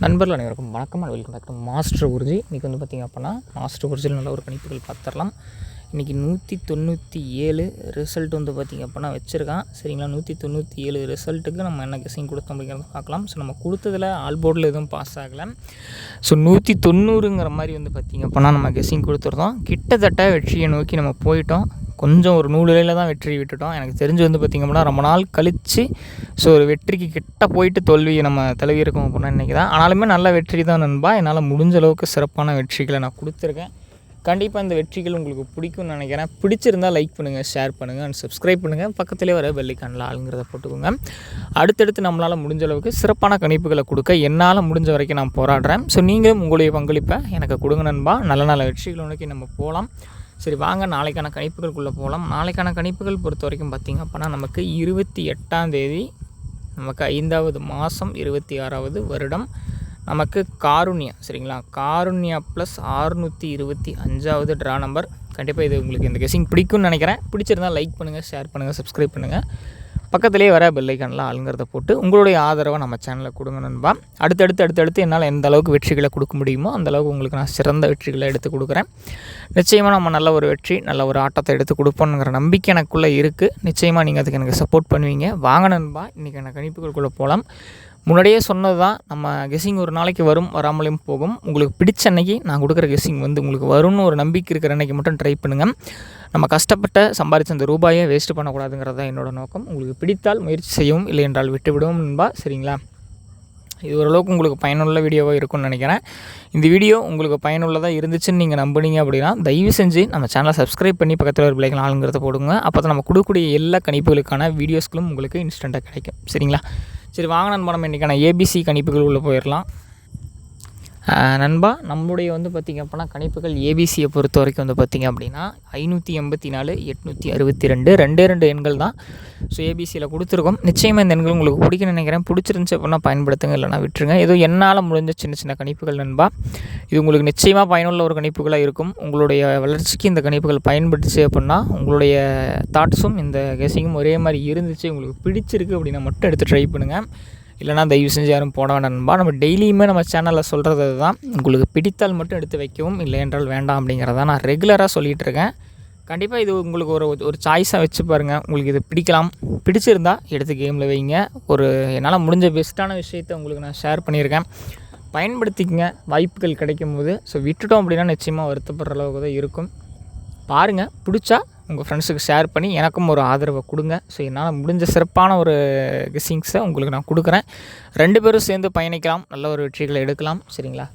நண்பர்கள் அனைவருக்கும் வணக்கம் and welcome back to master Guruji. இன்றைக்கி வந்து பார்த்திங்க அப்படின்னா மாஸ்டர் குருஜியில் நல்ல ஒரு கணிப்புகள் பார்த்துடலாம். இன்றைக்கி 197 ரிசல்ட் வந்து பார்த்திங்க அப்படின்னா வச்சுருக்கான். சரிங்களா, 197 ரிசல்ட்டுக்கு நம்ம என்ன கெஸிங் கொடுத்தோம் அப்படிங்கிறத பார்க்கலாம். ஸோ நம்ம கொடுத்ததில் ஆல்போர்டில் எதுவும் பாஸ் ஆகலை. ஸோ 190ங்கிற மாதிரி வந்து பார்த்திங்க அப்படின்னா நம்ம கெஸிங் கொடுத்துருந்தோம். கிட்டத்தட்ட வெற்றியை நோக்கி நம்ம போயிட்டோம். கொஞ்சம் ஒரு 100 தான் வெற்றி விட்டுட்டோம். எனக்கு தெரிஞ்சு வந்து பார்த்திங்க அப்படின்னா ரொம்ப நாள் கழித்து ஸோ ஒரு வெற்றிக்கு கிட்ட போயிட்டு தோல்வியை நம்ம தழுவி இருக்கோம் அப்படின்னா இன்றைக்கி தான். ஆனாலுமே நல்ல வெற்றி தான் நண்பா. என்னால் முடிஞ்ச அளவுக்கு சிறப்பான வெற்றிகளை நான் கொடுத்துருக்கேன். கண்டிப்பாக இந்த வெற்றிகள் உங்களுக்கு பிடிக்கும்னு நினைக்கிறேன். பிடிச்சிருந்தால் லைக் பண்ணுங்கள், ஷேர் பண்ணுங்கள் அண்ட் சப்ஸ்கிரைப் பண்ணுங்கள். பக்கத்திலே வர பெல்லைக்கானில் ஆளுங்கிறத போட்டுக்கோங்க. அடுத்தடுத்து நம்மளால் முடிஞ்ச அளவுக்கு சிறப்பான கணிப்புகளை கொடுக்க என்னால் முடிஞ்ச வரைக்கும் நான் போராடுறேன். ஸோ நீங்களும் உங்களுடைய பங்களிப்பை எனக்கு கொடுங்க நண்பா. நல்ல நல்ல வெற்றிகளை நோக்கி நம்ம போகலாம். சரி, வாங்க நாளைக்கான கணிப்புகளுக்குள்ளே போகலாம். நாளைக்கான கணிப்புகள் பொறுத்த வரைக்கும் பார்த்திங்க அப்படின்னா நமக்கு 28ஆம் தேதி நமக்கு 5வது மாதம் 26வது வருடம் நமக்கு காருண்யா. சரிங்களா, காருண்யா ப்ளஸ் 625வது ட்ரா நம்பர். கண்டிப்பாக இது உங்களுக்கு இந்த கெஸிங் பிடிக்கும்னு நினைக்கிறேன். பிடிச்சிருந்தால் லைக் பண்ணுங்கள், ஷேர் பண்ணுங்கள், சப்ஸ்கிரைப் பண்ணுங்கள். பக்கத்திலே வர பெல்லைக்கானில் ஆளுங்கிறத போட்டு உங்களுடைய ஆதரவை நம்ம சேனலில் கொடுங்க நண்பா. அடுத்தடுத்து என்னால் எந்த அளவுக்கு வெற்றிகளை கொடுக்க முடியுமோ அந்தளவுக்கு உங்களுக்கு நான் சிறந்த வெற்றிகளை எடுத்து கொடுக்குறேன். நிச்சயமாக நம்ம நல்ல ஒரு வெற்றி, நல்ல ஒரு ஆட்டத்தை எடுத்து கொடுப்போங்கிற நம்பிக்கை எனக்குள்ளே இருக்குது. நிச்சயமாக நீங்கள் அதுக்கு எனக்கு சப்போர்ட் பண்ணுவீங்க. வாங்க நண்பா, இன்றைக்கான கணிப்புகளுக்குள்ளே போகலாம். முன்னாடியே சொன்னது தான், நம்ம கெஸிங் ஒரு நாளைக்கு வரும், வராமலையும் போகும். உங்களுக்கு பிடிச்ச அன்னைக்கு நான் கொடுக்குற கெஸிங் வந்து உங்களுக்கு வரும்னு ஒரு நம்பிக்கை இருக்கிற அன்றைக்கி மட்டும் ட்ரை பண்ணுங்கள். நம்ம கஷ்டப்பட்ட சம்பாதிச்ச அந்த ரூபாயை வேஸ்ட்டு பண்ணக்கூடாதுங்கிறது தான் என்னோடய நோக்கம். உங்களுக்கு பிடித்தால் முயற்சி செய்யவும், இல்லை என்றால் விட்டு விடவும் நண்பா. சரிங்களா, இது ஓரளவுக்கு உங்களுக்கு பயனுள்ள வீடியோவாக இருக்கும்னு நினைக்கிறேன். இந்த வீடியோ உங்களுக்கு பயனுள்ளதாக இருந்துச்சுன்னு நீங்கள் நம்புனீங்க அப்படின்னா தயவு செஞ்சு நம்ம சேனலை சப்ஸ்கிரைப் பண்ணி பக்கத்தில் ஒரு பிள்ளைகள் ஆளுங்கிறத போடுங்க. அப்போ தான் நம்ம கொடுக்கக்கூடிய எல்லா கணிப்புகளுக்கான வீடியோஸ்களும் உங்களுக்கு இன்ஸ்டண்ட்டாக கிடைக்கும். சரிங்களா, சரி வாங்க நண்பா, நம்ம இன்றைக்கான ஏபிசி கணிப்புகள் உள்ளே போயிடலாம். நண்பா, நம்மளுடைய வந்து பார்த்திங்க அப்படின்னா கணிப்புகள் ஏபிசியை பொறுத்த வரைக்கும் வந்து பார்த்திங்க அப்படின்னா 584, 862 2 எண்கள் தான். ஸோ ஏபிசியில் கொடுத்துருக்கோம். நிச்சயமாக இந்த எண்கள் உங்களுக்கு பிடிக்குன்னு நினைக்கிறேன். பிடிச்சிருந்துச்சி அப்படின்னா பயன்படுத்துங்க, இல்லைனா விட்டுருங்க. ஏதோ என்னால் முடிஞ்ச சின்ன சின்ன கணிப்புகள் நண்பா. இது உங்களுக்கு நிச்சயமாக பயனுள்ள ஒரு கணிப்புகளாக இருக்கும். உங்களுடைய வளர்ச்சிக்கு இந்த கணிப்புகள் பயன்படுத்துச்சு அப்படின்னா உங்களுடைய தாட்ஸும் இந்த கெஸிங்கும் ஒரே மாதிரி இருந்துச்சு, உங்களுக்கு பிடிச்சிருக்கு அப்படின்னா மட்டும் எடுத்து ட்ரை பண்ணுங்கள். இல்லைனா தயவு செஞ்சு யாரும் போட வேண்டாம் நண்பா. நம்ம டெய்லியுமே நம்ம சேனலில் சொல்கிறது தான், உங்களுக்கு பிடித்தால் மட்டும் எடுத்து வைக்கவும், இல்லை என்றால் வேண்டாம் அப்படிங்கிறத நான் ரெகுலராக சொல்லிகிட்டு இருக்கேன். கண்டிப்பாக இது உங்களுக்கு ஒரு சாய்ஸாக வச்சு பாருங்கள். உங்களுக்கு இது பிடிக்கலாம். பிடிச்சிருந்தால் எடுத்து கேமில் வைங்க. என்னால் முடிஞ்ச பெஸ்ட்டான விஷயத்தை உங்களுக்கு நான் ஷேர் பண்ணியிருக்கேன். பயன்படுத்திக்கங்க வாய்ப்புகள் கிடைக்கும் போது. ஸோ விட்டுட்டோம் அப்படின்னா நிச்சயமாக வருத்தப்படுற அளவுக்கு தான் இருக்கும். பாருங்கள், பிடிச்சா உங்கள் ஃப்ரெண்ட்ஸுக்கு ஷேர் பண்ணி எனக்கும் ஒரு ஆதரவை கொடுங்க. ஸோ என்னால் முடிஞ்ச சிறப்பான ஒரு கெஸிங்ஸை உங்களுக்கு நான் கொடுக்குறேன். 2 பேரும் சேர்ந்து பயணிக்கலாம், நல்ல ஒரு வெற்றிகளை எடுக்கலாம். சரிங்களா,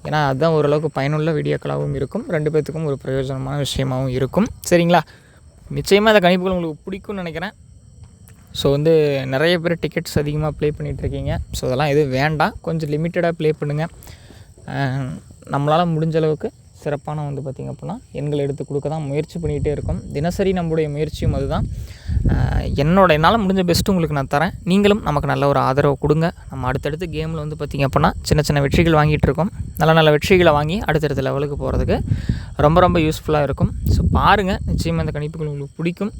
ஏன்னா அதுதான் ஓரளவுக்கு பயனுள்ள வீடியோக்களாகவும் இருக்கும், 2 பேர்த்துக்கும் ஒரு பிரயோஜனமான விஷயமாகவும் இருக்கும். சரிங்களா, நிச்சயமாக அந்த கணிப்புகள் உங்களுக்கு பிடிக்கும்னு நினைக்கிறேன். ஸோ வந்து நிறைய பேர் டிக்கெட்ஸ் அதிகமாக ப்ளே பண்ணிகிட்ருக்கீங்க. ஸோ அதெல்லாம் எதுவும் வேண்டாம், கொஞ்சம் லிமிட்டடாக ப்ளே பண்ணுங்கள். நம்மளால் முடிஞ்ச அளவுக்கு சிறப்பான வந்து பார்த்திங்க அப்படின்னா எண்களை எடுத்து கொடுக்க தான் முயற்சி பண்ணிகிட்டே இருக்கோம். தினசரி நம்முடைய முயற்சியும் அதுதான். என்னால் முடிஞ்ச பெஸ்ட்டு உங்களுக்கு நான் தரேன். நீங்களும் நமக்கு நல்ல ஒரு ஆதரவு கொடுங்க. நம்ம அடுத்தடுத்து கேமில் வந்து பார்த்திங்க அப்படின்னா சின்ன சின்ன வெற்றிகள் வாங்கிட்டு இருக்கோம். நல்ல நல்ல வெற்றிகளை வாங்கி அடுத்தடுத்த லெவலுக்கு போகிறதுக்கு ரொம்ப யூஸ்ஃபுல்லாக இருக்கும். ஸோ பாருங்கள், நிச்சயமாக இந்த கணிப்புகள் உங்களுக்கு பிடிக்கும்.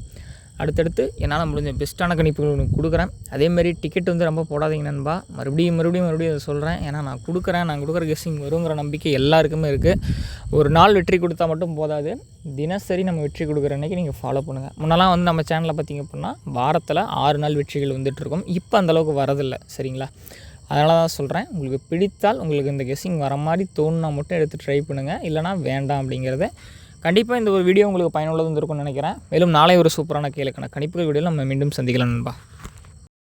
அடுத்தடுத்து என்னால் முடிஞ்ச பெஸ்ட்டான கணிப்புகள் உங்களுக்கு கொடுக்குறேன். அதேமாதிரி டிக்கெட் வந்து ரொம்ப போடாதீங்க நண்பா. மறுபடியும் அதை சொல்கிறேன். ஏன்னா நான் கொடுக்குற கெஸ்ஸிங் வருங்கிற நம்பிக்கை எல்லாருக்குமே இருக்குது. ஒரு நாள் வெற்றி கொடுத்தா மட்டும் போதாது, தினசரி நம்ம வெற்றி கொடுக்குற அன்றைக்கி நீங்கள் ஃபாலோ பண்ணுங்கள். முன்னெல்லாம் வந்து நம்ம சேனலில் பார்த்திங்க அப்படின்னா வாரத்தில் 6 நாள் வெற்றிகள் வந்துட்டுருக்கோம். இப்போ அந்தளவுக்கு வரதில்லை. சரிங்களா, அதனால தான் சொல்கிறேன். உங்களுக்கு பிடித்தால், உங்களுக்கு இந்த கெஸ்ஸிங் வர மாதிரி தோணுனா மட்டும் எடுத்து ட்ரை பண்ணுங்கள், இல்லைனா வேண்டாம் அப்படிங்கிறத. கண்டிப்பாக இந்த ஒரு வீடியோ உங்களுக்கு பயனுள்ளது இருக்கும்னு நினைக்கிறேன். மேலும் நாளை ஒரு சூப்பரான கேளுக்கான கணிப்புகள் வீடியோவில் நம்ம மீண்டும் சந்திக்கலாம் நண்பா.